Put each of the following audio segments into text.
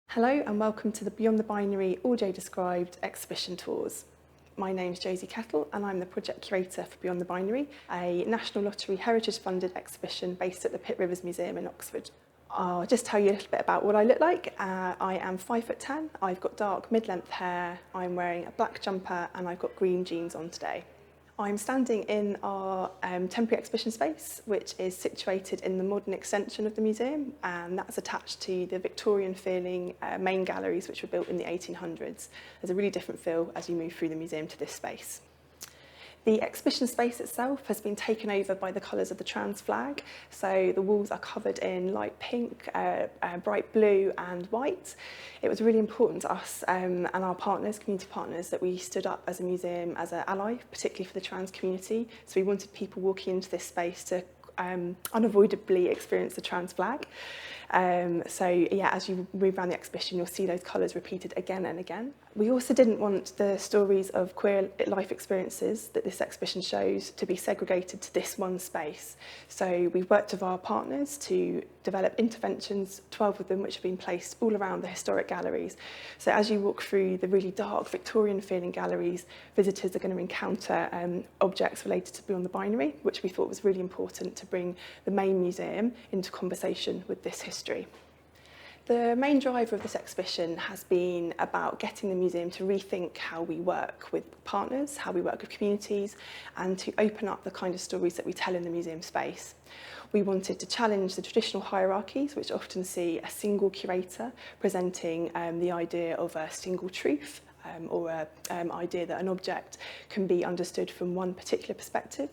Hello and welcome to the Beyond the Binary Audio Described exhibition tours. My name's Josie Kettle and I'm the project curator for Beyond the Binary, a National Lottery Heritage funded exhibition based at the Pitt Rivers Museum in Oxford. I'll just tell you a little bit about what I look like. I am 5'10", I've got dark mid-length hair, I'm wearing a black jumper and I've got green jeans on today. I'm standing in our temporary exhibition space, which is situated in the modern extension of the museum, and that's attached to the Victorian feeling main galleries, which were built in the 1800s. There's a really different feel as you move through the museum to this space. The exhibition space itself has been taken over by the colours of the trans flag. So the walls are covered in light pink, bright blue and white. It was really important to us and our partners, community partners, that we stood up as a museum as an ally, particularly for the trans community. So we wanted people walking into this space to unavoidably experience the trans flag. As you move around the exhibition, you'll see those colours repeated again and again. We also didn't want the stories of queer life experiences that this exhibition shows to be segregated to this one space. So we've worked with our partners to develop interventions, 12 of them, which have been placed all around the historic galleries. So as you walk through the really dark Victorian feeling galleries, visitors are going to encounter objects related to Beyond the Binary, which we thought was really important to bring the main museum into conversation with this history. The main driver of this exhibition has been about getting the museum to rethink how we work with partners, how we work with communities, and to open up the kind of stories that we tell in the museum space. We wanted to challenge the traditional hierarchies, which often see a single curator presenting the idea of a single truth, or an idea that an object can be understood from one particular perspective.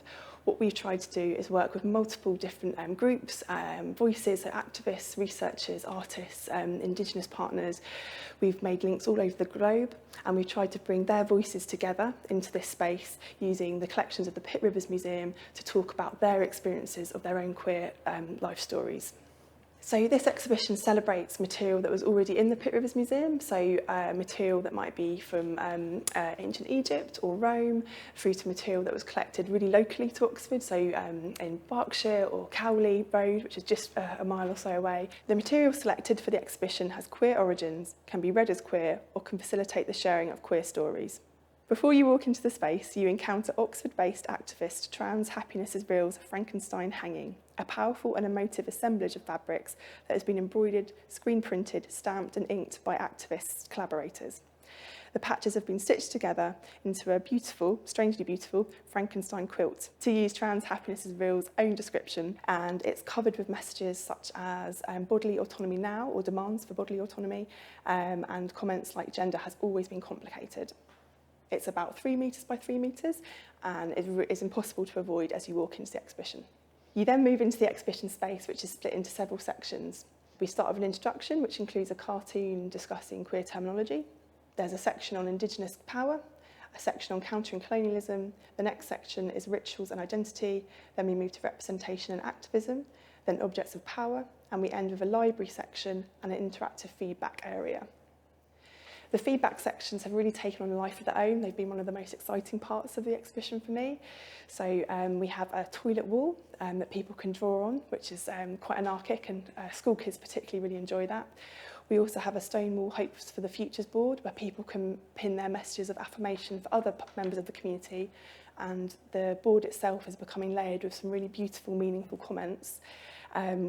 What we've tried to do is work with multiple different groups, voices, so activists, researchers, artists, Indigenous partners. We've made links all over the globe, and we've tried to bring their voices together into this space using the collections of the Pitt Rivers Museum to talk about their experiences of their own queer life stories. So this exhibition celebrates material that was already in the Pitt Rivers Museum, so material that might be from ancient Egypt or Rome, through to material that was collected really locally to Oxford, so in Berkshire or Cowley Road, which is just a mile or so away. The material selected for the exhibition has queer origins, can be read as queer, or can facilitate the sharing of queer stories. Before you walk into the space, you encounter Oxford-based activist Trans Happiness is Real's Frankenstein Hanging, a powerful and emotive assemblage of fabrics that has been embroidered, screen-printed, stamped and inked by activist collaborators. The patches have been stitched together into a beautiful, strangely beautiful, Frankenstein quilt, to use Trans Happiness is Real's own description, and it's covered with messages such as bodily autonomy now, or demands for bodily autonomy, and comments like gender has always been complicated. It's about 3 metres by 3 metres, and it is impossible to avoid as you walk into the exhibition. You then move into the exhibition space, which is split into several sections. We start with an introduction, which includes a cartoon discussing queer terminology. There's a section on Indigenous power, a section on countering colonialism. The next section is rituals and identity. Then we move to representation and activism, then objects of power, and we end with a library section and an interactive feedback area. The feedback sections have really taken on a life of their own. They've been one of the most exciting parts of the exhibition for me. So we have a toilet wall that people can draw on, which is quite anarchic, and school kids particularly really enjoy that. We also have a Stonewall Hopes for the Futures board where people can pin their messages of affirmation for other members of the community, and the board itself is becoming layered with some really beautiful, meaningful comments,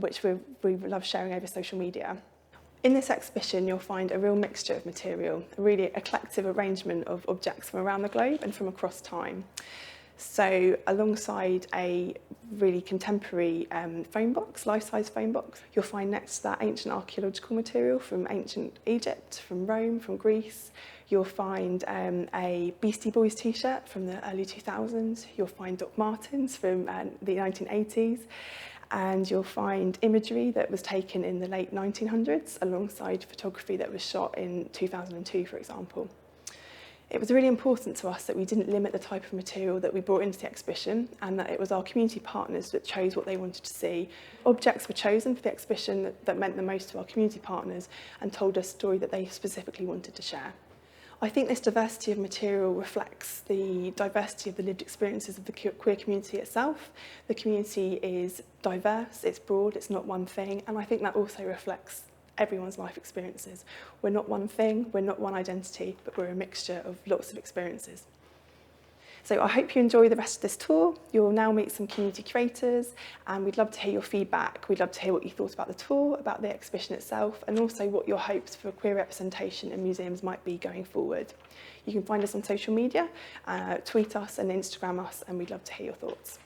which we love sharing over social media. In this exhibition, you'll find a real mixture of material, a really eclectic arrangement of objects from around the globe and from across time. So alongside a really contemporary phone box, life-size phone box, you'll find next to that ancient archaeological material from ancient Egypt, from Rome, from Greece. You'll find a Beastie Boys t-shirt from the early 2000s. You'll find Doc Martens from the 1980s. And you'll find imagery that was taken in the late 1900s alongside photography that was shot in 2002, for example. It was really important to us that we didn't limit the type of material that we brought into the exhibition, and that it was our community partners that chose what they wanted to see. Objects were chosen for the exhibition that meant the most to our community partners and told us a story that they specifically wanted to share. I think this diversity of material reflects the diversity of the lived experiences of the queer community itself. The community is diverse, it's broad, it's not one thing, and I think that also reflects everyone's life experiences. We're not one thing, we're not one identity, but we're a mixture of lots of experiences. So I hope you enjoy the rest of this tour. You'll now meet some community creators, and we'd love to hear your feedback. We'd love to hear what you thought about the tour, about the exhibition itself, and also what your hopes for queer representation in museums might be going forward. You can find us on social media, tweet us and Instagram us, and we'd love to hear your thoughts.